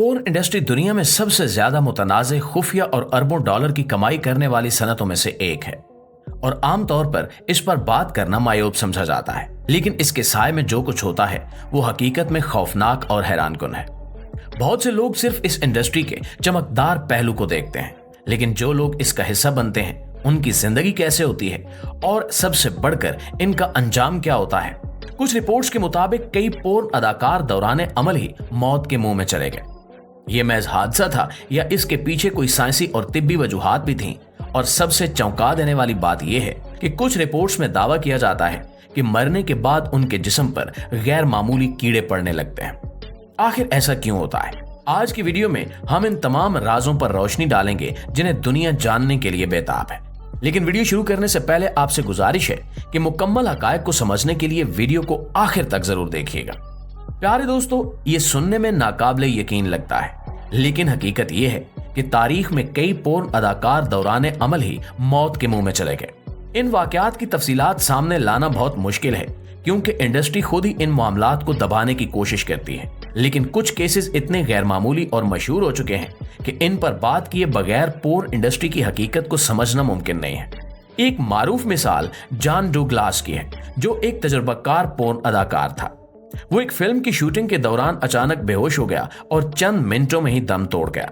Porn industry दुनिया में सबसे ज्यादा मुतनाज़, खुफिया और अरबों डॉलर की कमाई करने वाली सनतों में से एक है और आमतौर पर इस पर बात करना मायूब समझा जाता है। लेकिन इसके साए में जो कुछ होता है वो हकीकत में खौफनाक और हैरानकुन है। बहुत से लोग सिर्फ इस इंडस्ट्री के चमकदार पहलू को देखते हैं, लेकिन जो लोग इसका हिस्सा बनते हैं उनकी जिंदगी कैसे होती है और सबसे बढ़कर इनका अंजाम क्या होता है। कुछ रिपोर्ट्स के मुताबिक कई पोर्न अदाकार दौरान अमल ही मौत के मुंह में चले गए। ये महज हादसा था या इसके पीछे कोई साइंसी और तिब्बी वजूहात भी थीं? और सबसे चौंका देने वाली बात यह है कि कुछ रिपोर्ट्स में दावा किया जाता है कि मरने के बाद उनके जिस्म पर गैर मामूली कीड़े पड़ने लगते हैं। आखिर ऐसा क्यों होता है? आज की वीडियो में हम इन तमाम राजों पर रोशनी डालेंगे जिन्हें दुनिया जानने के लिए बेताब है। लेकिन वीडियो शुरू करने से पहले आपसे गुजारिश है कि मुकम्मल हकायक को समझने के लिए वीडियो को आखिर तक जरूर देखिएगा। प्यारे दोस्तों, ये सुनने में नाकाबिले यकीन लगता है, लेकिन हकीकत ये है कि तारीख में कई पोर्न अदाकार दौरान अमल ही मौत के मुंह में चले गए। इन वाकयात की तफसीलात सामने लाना बहुत मुश्किल है क्योंकि इंडस्ट्री खुद ही इन मामलात को दबाने की कोशिश करती है। लेकिन कुछ केसेस इतने गैर मामूली और मशहूर हो चुके हैं कि इन पर बात किए बगैर पोर्न इंडस्ट्री की हकीकत को समझना मुमकिन नहीं है। एक मारूफ मिसाल जॉन डुगलास की है, जो एक तजुर्बाकार पोर्न अदाकार था। वो एक फिल्म की शूटिंग के दौरान अचानक बेहोश हो गया और चंद मिनटों में ही दम तोड़ गया।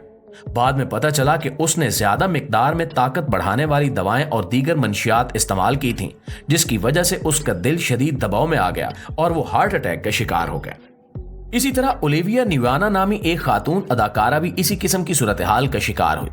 बाद में पता चला कि उसने ज्यादा मिकदार में ताकत बढ़ाने वाली दवाएं और दीगर मंशियात इस्तेमाल की थीं, जिसकी वजह से उसका दिल शदीद दबाव में आ गया और वो हार्ट अटैक का शिकार हो गया। इसी तरह ओलिविया न्यूआना नामी एक खातून अदाकारा भी इसी किस्म की सूरत हाल का शिकार हुई।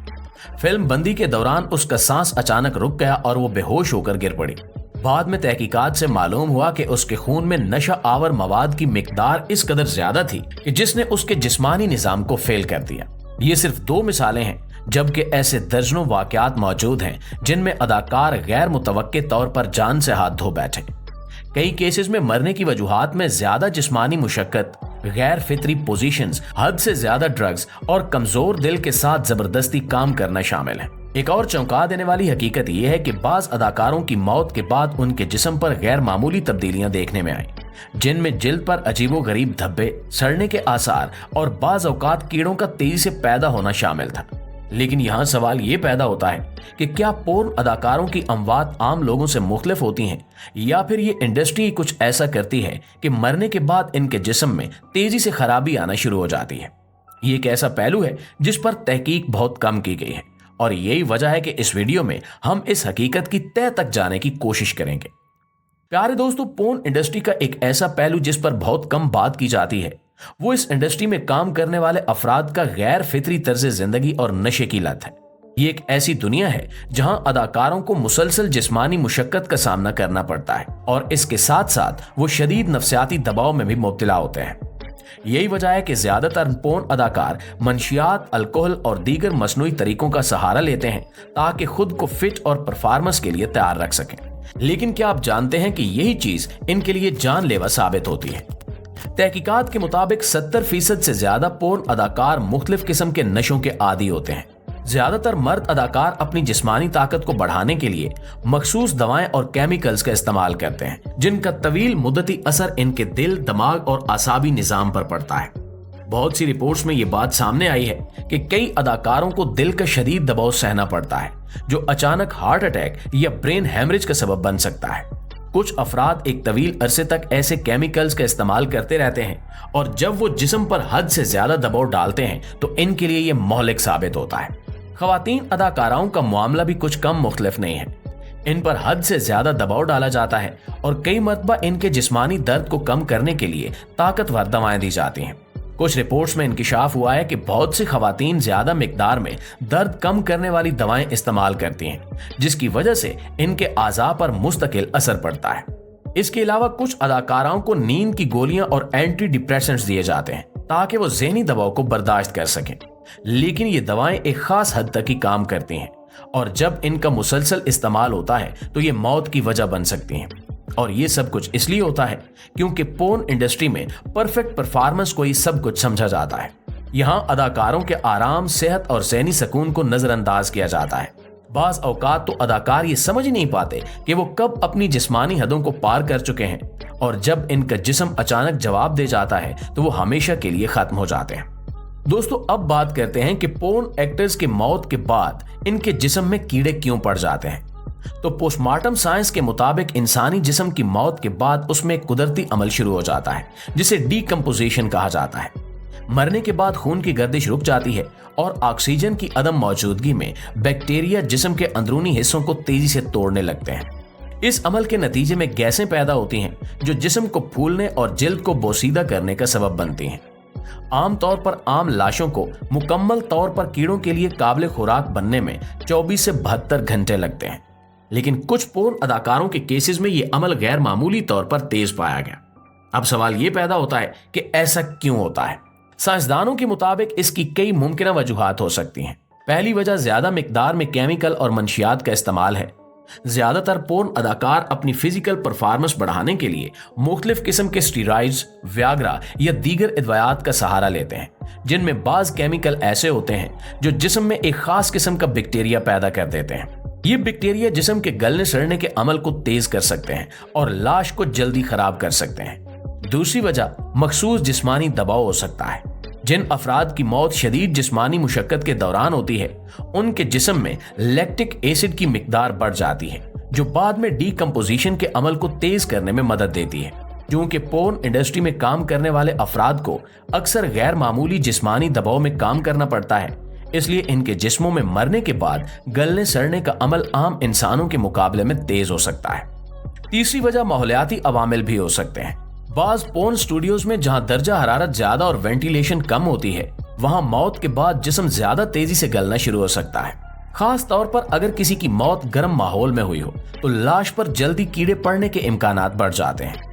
फिल्म बंदी के दौरान उसका सांस अचानक रुक गया और वो बेहोश होकर गिर पड़ी। बाद में तहकीकात से मालूम हुआ कि उसके खून में नशा आवर मवाद की मिकदार इस कदर ज्यादा थी कि जिसने उसके जिस्मानी निजाम को फेल कर दिया। ये सिर्फ दो मिसालें हैं, जबकि ऐसे दर्जनों वाकयात मौजूद हैं जिनमें अदाकार गैर मुतवक्के तौर पर जान से हाथ धो बैठे। कई केसेस में मरने की वजूहात में ज्यादा जिस्मानी मुशक्कत, गैर फितरी पोजीशंस, हद से ज्यादा ड्रग्स और कमजोर दिल के साथ जबरदस्ती काम करना शामिल है। एक और चौंका देने वाली हकीकत यह है कि बाज अदाकारों की मौत के बाद उनके जिस्म पर गैर मामूली तब्दीलियां देखने में आई, जिनमें जिल्द पर अजीबोगरीब धब्बे, सड़ने के आसार और बाज औकात कीड़ों का तेजी से पैदा होना शामिल था। लेकिन यहाँ सवाल ये पैदा होता है कि क्या पोर्न अदाकारों की अमवात आम लोगों से मुख्तलिफ होती हैं या फिर ये इंडस्ट्री कुछ ऐसा करती है कि मरने के बाद इनके जिस्म में तेजी से खराबी आना शुरू हो जाती है। ये एक ऐसा पहलू है जिस पर तहकीक बहुत कम की गई है और यही वजह है कि इस वीडियो में हम इस हकीकत की तह तक जाने की कोशिश करेंगे। प्यारे दोस्तों, पोर्न इंडस्ट्री का एक ऐसा पहलू जिस पर बहुत कम बात की जाती है वो इस इंडस्ट्री में काम करने वाले अफराद का गैर फितरी तर्ज जिंदगी और नशे की लत है। ये एक ऐसी दुनिया है जहां अदाकारों को मुसलसल जिस्मानी मुशक्कत का सामना करना पड़ता है और इसके साथ साथ वो शदीद नफ्सियाती दबाव में भी मुब्तला होते हैं। यही वजह है कि ज्यादातर पोर्न अदाकार मंशियात, अल्कोहल और दीगर मसनूई तरीकों का सहारा लेते हैं ताकि खुद को फिट और परफॉर्मेंस के लिए तैयार रख सकें। लेकिन क्या आप जानते हैं कि यही चीज इनके लिए जानलेवा साबित होती है? तहकीकात के मुताबिक 70% से ज्यादा पोर्न अदाकार मुख्तलिफ किस्म के नशों के आदी होते हैं। ज्यादातर मर्द अदाकार अपनी जिस्मानी ताकत को बढ़ाने के लिए मखसूस दवाएं और केमिकल्स का इस्तेमाल करते हैं, जिनका तवील मुद्दती असर इनके दिल, दिमाग और आसाबी निजाम पर पड़ता है। बहुत सी रिपोर्ट्स में ये बात सामने आई है कि कई अदाकारों को दिल का शदीद दबाव सहना पड़ता है, जो अचानक हार्ट अटैक या ब्रेन हैमरेज का सबब बन सकता है। कुछ अफराद एक तवील अरसे तक ऐसे केमिकल्स का इस्तेमाल करते रहते हैं और जब वो जिस्म पर हद से ज्यादा दबाव डालते हैं तो इनके लिए ये मोहलिक साबित होता है। खवातीन अदाकाराओं का मामला भी कुछ कम मुख्तलिफ नहीं है। इन पर हद से ज्यादा दबाव डाला जाता है और कई मरतबा इनके जिस्मानी दर्द को कम करने के लिए ताकतवर दवाएं दी जाती हैं। कुछ रिपोर्ट्स में इंकिशाफ हुआ है कि बहुत सी खवातीन ज्यादा मिकदार में दर्द कम करने वाली दवाएं इस्तेमाल करती हैं, जिसकी वजह से इनके आज़ा पर मुस्तकिल असर पड़ता है। इसके अलावा कुछ अदाकाराओं को नींद की गोलियां और एंटी डिप्रेसेंट्स दिए जाते हैं ताकि वो ज़हनी दबाव को बर्दाश्त कर सकें। लेकिन ये दवाएं एक खास हद तक ही काम करती हैं और जब इनका मुसलसल इस्तेमाल होता है तो ये मौत की वजह बन सकती हैं। और ये सब कुछ इसलिए होता है क्योंकि पोर्न इंडस्ट्री में परफेक्ट परफॉर्मेंस को ही सब कुछ समझा जाता है। यहाँ अदाकारों के आराम, सेहत और ज़हनी सुकून को नजरअंदाज किया जाता है। बाज औकात तो अदाकार ये समझ ही नहीं पाते कि वो कब अपनी जिस्मानी हदों को पार कर चुके हैं और जब इनका जिस्म अचानक जवाब दे जाता है तो वो हमेशा के लिए खत्म हो जाते हैं। दोस्तों अब बात करते हैं कि पोर्न एक्टर्स की मौत के बाद इनके जिस्म में कीड़े क्यों पड़ जाते हैं। तो पोस्टमार्टम साइंस के मुताबिक इंसानी जिस्म की मौत के बाद उसमें कुदरती अमल शुरू हो जाता है जिसे डीकंपोजिशन कहा जाता है। मरने के बाद खून की गर्दिश रुक जाती है और ऑक्सीजन की अदम मौजूदगी में बैक्टीरिया जिस्म के अंदरूनी हिस्सों को तेजी से तोड़ने लगते हैं। इस अमल के नतीजे में गैसें पैदा होती हैं जो जिस्म को फूलने और जिल्द को बोसीदा करने का सबब बनती हैं। आमतौर पर आम लाशों को मुकम्मल तौर पर कीड़ों के लिए काबिल खुराक बनने में 24 से 72 घंटे लगते हैं, लेकिन कुछ पोर्न अदाकारों के केसेस में यह अमल गैर मामूली तौर पर तेज पाया गया। अब सवाल यह पैदा होता है कि ऐसा क्यों होता है। साइंसदानों के मुताबिक इसकी कई मुमकिन वजूहात हो सकती हैं। पहली वजह ज्यादा मिकदार में केमिकल और मंशियात का इस्तेमाल है। ज्यादातर पोर्न अदाकार अपनी फिजिकल परफॉर्मेंस बढ़ाने के लिए मुख्तलिफ किस्म के स्टीरॉइड्स, व्याग्रा या दीगर अदवायात का सहारा लेते हैं, जिनमें बाज केमिकल ऐसे होते हैं जो जिस्म में एक खास किस्म का बैक्टीरिया पैदा कर देते हैं। ये बैक्टीरिया जिस्म के गलने सड़ने के अमल को तेज कर सकते हैं और लाश को जल्दी खराब कर सकते हैं। दूसरी वजह मखसूस जिस्मानी दबाव हो सकता है। जिन अफराद की मौत शदीद जिस्मानी मुशक्कत के दौरान होती है उनके जिस्म में लैक्टिक एसिड की मिकदार बढ़ जाती है जो बाद में डीकंपोजिशन के अमल को तेज करने में मदद देती है। क्योंकि पोर्न इंडस्ट्री में काम करने वाले अफराद को अक्सर गैर मामूली जिस्मानी दबाव में काम करना पड़ता है, इसलिए इनके जिस्मों में मरने के बाद गलने सड़ने का अमल आम इंसानों के मुकाबले में तेज हो सकता है। तीसरी वजह माहौलियाती अवामिल भी हो सकते हैं। बाज पोर्न स्टूडियोज में जहां दर्जा हरारत ज्यादा और वेंटिलेशन कम होती है, वहां मौत के बाद जिस्म ज्यादा तेजी से गलना शुरू हो सकता है। खास तौर पर अगर किसी की मौत गर्म माहौल में हुई हो तो लाश पर जल्दी कीड़े पड़ने के इम्कानात बढ़ जाते हैं।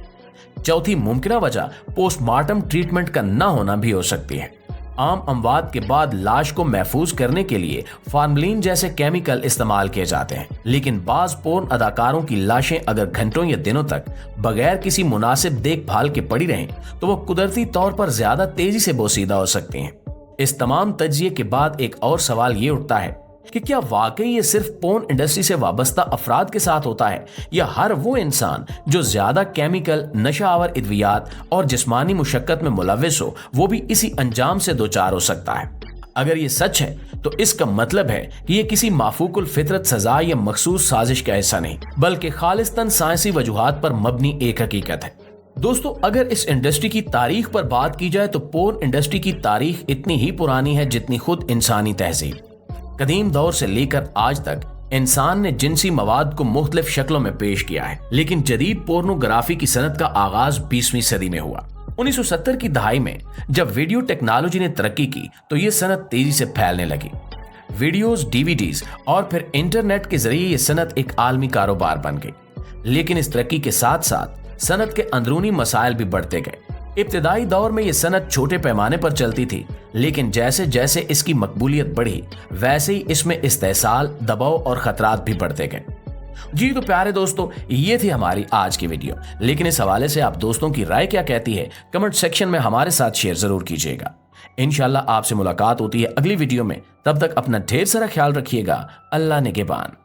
चौथी मुमकिन वजह पोस्टमार्टम ट्रीटमेंट का न होना भी हो सकती है। आम अमवात के बाद लाश को महफूज करने के लिए फार्मलिन जैसे केमिकल इस्तेमाल किए जाते हैं, लेकिन बाज पोर्न अदाकारों की लाशें अगर घंटों या दिनों तक बगैर किसी मुनासिब देखभाल के पड़ी रहें तो वो कुदरती तौर पर ज्यादा तेजी से बोसीदा हो सकती हैं। इस तमाम तज्जिए के बाद एक और सवाल ये उठता है कि क्या वाकई ये सिर्फ पोर्न इंडस्ट्री से वाबस्ता अफराद के साथ होता है या हर वो इंसान जो ज्यादा केमिकल, नशा आवर इद्वियात और जिस्मानी मुशक्कत में मुलव्विस हो वो भी इसी अंजाम से दोचार हो सकता है। अगर ये सच है तो इसका मतलब है कि ये किसी माफूकुल फितरत सजा या मखसूस साजिश का हिस्सा नहीं बल्कि खालिस्तन साइंसी वजूहात पर मबनी एक हकीकत है। दोस्तों अगर इस इंडस्ट्री की तारीख पर बात की जाए तो पोर्न इंडस्ट्री की तारीख इतनी ही पुरानी है जितनी खुद इंसानी तहजीब। कदीम दौर से लेकर आज तक इंसान ने जिनसी मवाद को मुख्तलिफ शक्लों में पेश किया है, लेकिन जदीद पोर्नोग्राफी की सनत का आगाज 20वीं सदी में हुआ। 1970 की दहाई में जब वीडियो टेक्नोलॉजी ने तरक्की की तो ये सनत तेजी से फैलने लगी। वीडियोस, डीवीडीज और फिर इंटरनेट के जरिए ये सनत एक आलमी कारोबार बन गई। लेकिन इस तरक्की के साथ साथ सनत के अंदरूनी मसाइल भी बढ़ते गए। इब्तिदाई दौर में ये सनत छोटे पैमाने पर चलती थी, लेकिन जैसे जैसे इसकी मकबूलियत बढ़ी वैसे ही इसमें इस्तेसाल, दबाव और खतरात भी बढ़ते गए। जी तो प्यारे दोस्तों, ये थी हमारी आज की वीडियो, लेकिन इस हवाले से आप दोस्तों की राय क्या कहती है कमेंट सेक्शन में हमारे साथ शेयर जरूर कीजिएगा। इंशाल्लाह आपसे मुलाकात होती है अगली वीडियो में। तब तक अपना ढेर सारा ख्याल रखिएगा। अल्लाह निगहबान।